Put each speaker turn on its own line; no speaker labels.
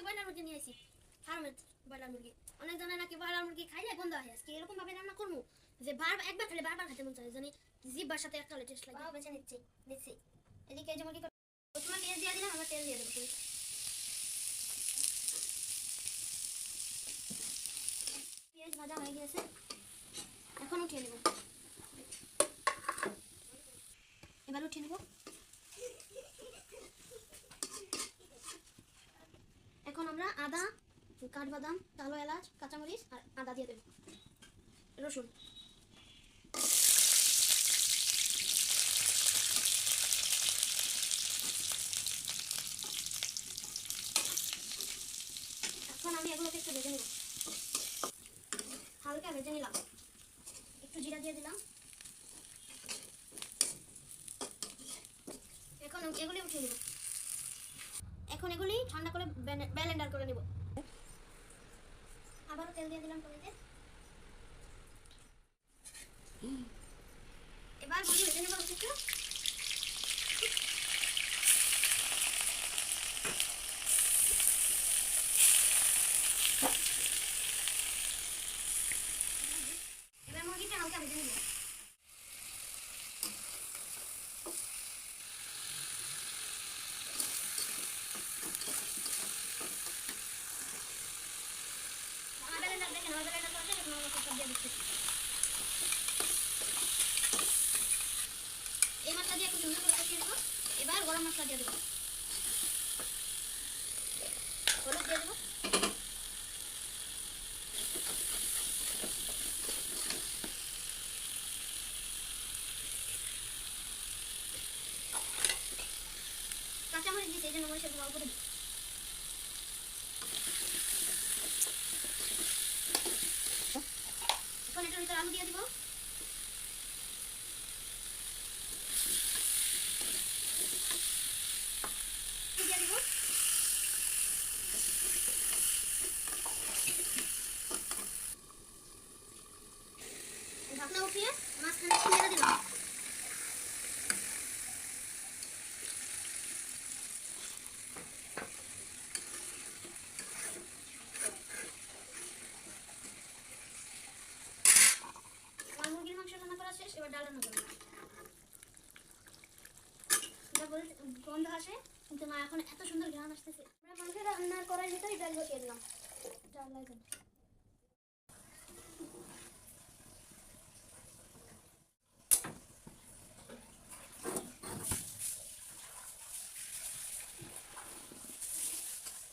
Broiler মুরগি নিয়ে আসি, ফার্মের ব্রয়লার মুরগি। অনেক জানে নাকি ব্রয়লার মুরগি খাইলে গন্ধ হয়। আজকে এরকম ভাবে রান্না করবো যে একবার খেলে বারবার খেতে মন চায়, জানি জিহ্বার সাথে একটা টেস্ট লাগে। বেছে নিচ্ছি। এদিকে এই যে মুরগি প্রথমে পেঁয়াজ দিয়ে দিলাম, আবার তেল দিয়ে দেবো। পেঁয়াজ ভাজা হয়ে গেছে, এখন উঠিয়ে নেব। এবার উঠিয়ে নেব। এখন আমরা আদা, কাঠবাদাম, কালো এলাচ, কাঁচামরিচ আর আদা দিয়ে দেব, রসুন। এখন আমি এগুলোকে একটু ভেজে নেব, হালকা ভেজে নিলাম। একটু জিরা দিয়ে দিলাম। এখন এগুলি উঠিয়ে নেব। এখন এগুলি ঠান্ডা করে ব্লেন্ডার করে নেব। আবারও তেল দিয়ে দিলাম কড়াইতে। এবার মুরগি ভেজে নেব একটু। এবার মুরগিটা হালকা ভেজে নেব। এই মশলা দিয়ে একটু সুন্দর করে কষিয়ে নেব। এবার গরম মশলা দিয়ে দেবো, হলুদ দিয়ে দেবো, কাঁচামরিচ দিয়েছি, এই জন্য মরিচের গুঁড়ো অল্প দেবো। এখন এটার ভিতরে আলু দিয়ে দিব। দিয়ে দিব। ঢাকনা উঠিয়ে মাঝখানে একটু নেড়ে দিলাম। আমার মুরগির মাংস রান্না করা শেষ, এবার ডাল রান্না করবো। গন্ধ আসে কিন্তু না, এখন এত সুন্দর ঘ্রাণ আসতেছে। আমরা মাংস রান্নার করার ভিতরে ডাল বসিয়ে দিলাম। ডাল